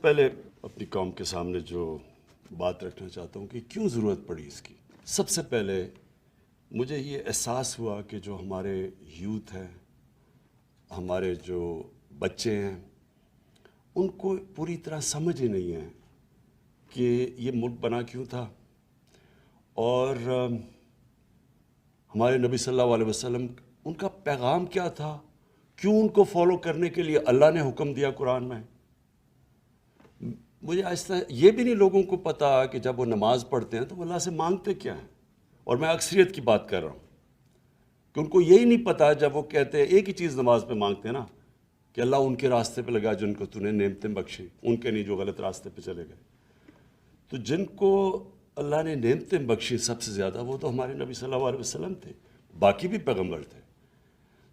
پہلے اپنی قوم کے سامنے جو بات رکھنا چاہتا ہوں کہ کیوں ضرورت پڑی اس کی. سب سے پہلے مجھے یہ احساس ہوا کہ جو ہمارے یوتھ ہیں، ہمارے جو بچے ہیں، ان کو پوری طرح سمجھ ہی نہیں ہے کہ یہ ملک بنا کیوں تھا، اور ہمارے نبی صلی اللہ علیہ وسلم ان کا پیغام کیا تھا، کیوں ان کو فالو کرنے کے لیے اللہ نے حکم دیا قرآن میں. مجھے آہستہ یہ بھی نہیں لوگوں کو پتا کہ جب وہ نماز پڑھتے ہیں تو وہ اللہ سے مانگتے کیا ہیں. اور میں اکثریت کی بات کر رہا ہوں کہ ان کو یہی نہیں پتا جب وہ کہتے ہیں ایک ہی چیز نماز پہ مانگتے ہیں نا کہ اللہ ان کے راستے پہ لگا جن کو تو نے نعمتیں بخشی، ان کے نہیں جو غلط راستے پہ چلے گئے. تو جن کو اللہ نے نعمتیں بخشی سب سے زیادہ وہ تو ہمارے نبی صلی اللہ علیہ وسلم تھے، باقی بھی پیغمبر تھے.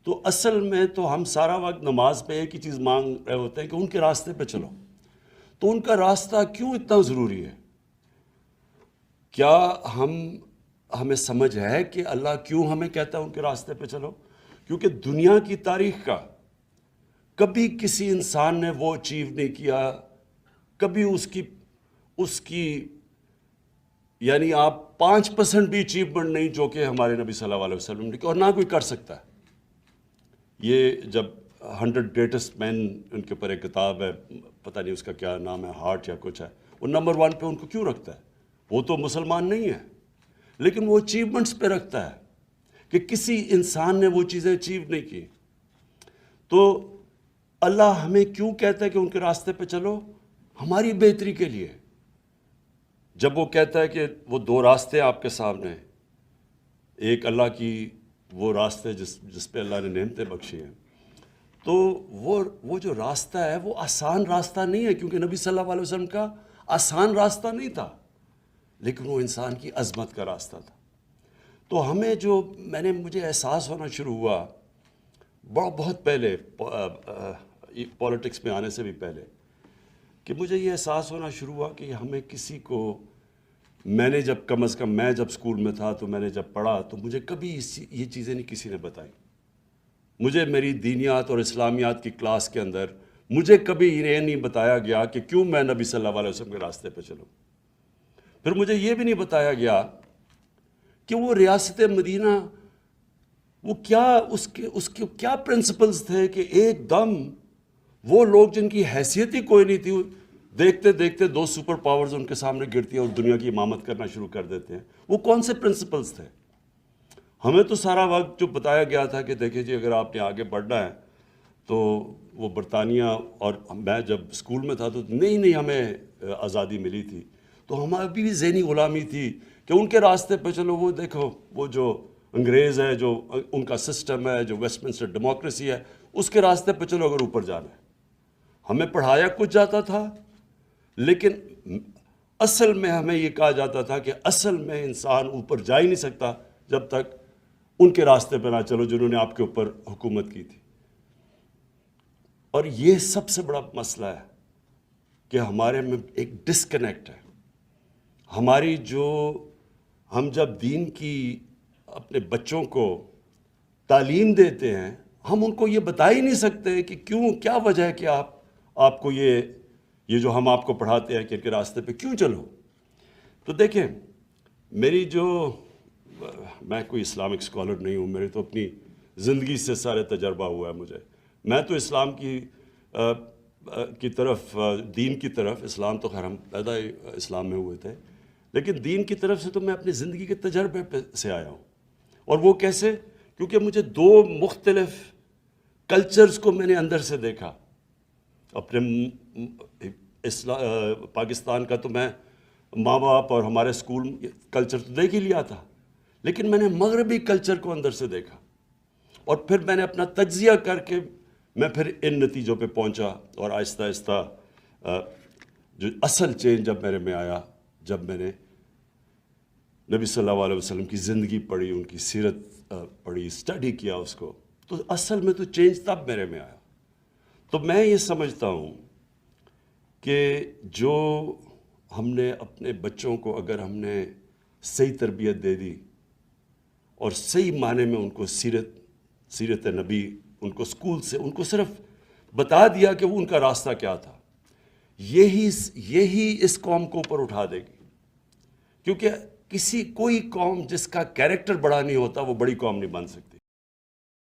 تو اصل میں تو ہم سارا وقت نماز پہ ایک ہی چیز مانگ رہے ہوتے ہیں کہ ان کے راستے پہ چلو. تو ان کا راستہ کیوں اتنا ضروری ہے؟ کیا ہمیں سمجھ ہے کہ اللہ کیوں ہمیں کہتا ہے ان کے راستے پہ چلو؟ کیونکہ دنیا کی تاریخ کا کبھی کسی انسان نے وہ اچیو نہیں کیا، کبھی اس کی یعنی آپ 5% بھی اچیومنٹ نہیں جو کہ ہمارے نبی صلی اللہ علیہ وسلم نے کی، اور نہ کوئی کر سکتا ہے. یہ جب 100 گریٹسٹ مین ان کے اوپر ایک کتاب ہے، پتہ نہیں اس کا کیا نام ہے، ہارٹ یا کچھ ہے، وہ نمبر 1 پہ ان کو کیوں رکھتا ہے؟ وہ تو مسلمان نہیں ہے، لیکن وہ اچیومنٹس پہ رکھتا ہے کہ کسی انسان نے وہ چیزیں اچیو نہیں کی. تو اللہ ہمیں کیوں کہتا ہے کہ ان کے راستے پہ چلو؟ ہماری بہتری کے لیے. جب وہ کہتا ہے کہ وہ 2 راستے آپ کے سامنے ہیں، ایک اللہ کی وہ راستے جس پہ اللہ نے نعمتیں بخشی ہیں، تو وہ جو راستہ ہے وہ آسان راستہ نہیں ہے، کیونکہ نبی صلی اللہ علیہ وسلم کا آسان راستہ نہیں تھا، لیکن وہ انسان کی عظمت کا راستہ تھا. تو مجھے احساس ہونا شروع ہوا بہت پہلے، پولیٹکس میں آنے سے بھی پہلے، کہ مجھے یہ احساس ہونا شروع ہوا کہ ہمیں کسی کو، میں نے جب کم از کم میں جب اسکول میں تھا تو میں نے جب پڑھا تو مجھے کبھی یہ چیزیں نہیں کسی نے بتائی. مجھے میری دینیات اور اسلامیات کی کلاس کے اندر مجھے کبھی یہ نہیں بتایا گیا کہ کیوں میں نبی صلی اللہ علیہ وسلم کے راستے پہ چلوں. پھر مجھے یہ بھی نہیں بتایا گیا کہ وہ ریاست مدینہ وہ کیا اس کے کیا پرنسپلز تھے کہ ایک دم وہ لوگ جن کی حیثیت ہی کوئی نہیں تھی، دیکھتے دیکھتے 2 سپر پاورز ان کے سامنے گرتی ہیں اور دنیا کی امامت کرنا شروع کر دیتے ہیں. وہ کون سے پرنسپلز تھے؟ ہمیں تو سارا وقت جو بتایا گیا تھا کہ دیکھیں جی اگر آپ نے آگے بڑھنا ہے تو وہ برطانیہ، اور میں جب اسکول میں تھا تو نہیں ہمیں آزادی ملی تھی، تو ہماری بھی ذہنی غلامی تھی کہ ان کے راستے پہ چلو. وہ دیکھو وہ جو انگریز ہے، جو ان کا سسٹم ہے، جو ویسٹ منسٹر ڈیموکریسی ہے، اس کے راستے پہ چلو اگر اوپر جانا ہے. ہمیں پڑھایا کچھ جاتا تھا، لیکن اصل میں ہمیں یہ کہا جاتا تھا کہ اصل میں انسان اوپر جا ہی نہیں سکتا جب تک ان کے راستے پہ نہ چلو جنہوں نے آپ کے اوپر حکومت کی تھی. اور یہ سب سے بڑا مسئلہ ہے کہ ہمارے میں ایک ڈسکنیکٹ ہے. ہماری ہم جب دین کی اپنے بچوں کو تعلیم دیتے ہیں، ہم ان کو یہ بتا ہی نہیں سکتے کہ کیا وجہ ہے کہ آپ کو یہ جو ہم آپ کو پڑھاتے ہیں کہ ان کے راستے پہ کیوں چلو. تو دیکھیں، میں کوئی اسلامک اسکالر نہیں ہوں، میری تو اپنی زندگی سے سارے تجربہ ہوا ہے مجھے. میں تو اسلام کی طرف، دین کی طرف، اسلام تو خیر ہم پیدا ہی اسلام میں ہوئے تھے، لیکن دین کی طرف سے تو میں اپنی زندگی کے تجربے سے آیا ہوں. اور وہ کیسے؟ کیونکہ مجھے 2 مختلف کلچرز کو میں نے اندر سے دیکھا. اپنے پاکستان کا تو میں ماں باپ اور ہمارے اسکول کلچر تو دیکھ ہی لیا تھا، لیکن میں نے مغربی کلچر کو اندر سے دیکھا، اور پھر میں نے اپنا تجزیہ کر کے میں پھر ان نتیجوں پہ پہنچا. اور آہستہ آہستہ جو اصل چینج جب میرے میں آیا، جب میں نے نبی صلی اللہ علیہ وسلم کی زندگی پڑھی، ان کی سیرت پڑھی، اسٹڈی کیا اس کو، تو اصل میں تو چینج تب میرے میں آیا. تو میں یہ سمجھتا ہوں کہ جو ہم نے اپنے بچوں کو اگر ہم نے صحیح تربیت دے دی اور صحیح معنی میں ان کو سیرت نبی، ان کو اسکول سے ان کو صرف بتا دیا کہ وہ ان کا راستہ کیا تھا، یہی اس قوم کو اوپر اٹھا دے گی. کیونکہ کوئی قوم جس کا کیریکٹر بڑا نہیں ہوتا وہ بڑی قوم نہیں بن سکتی.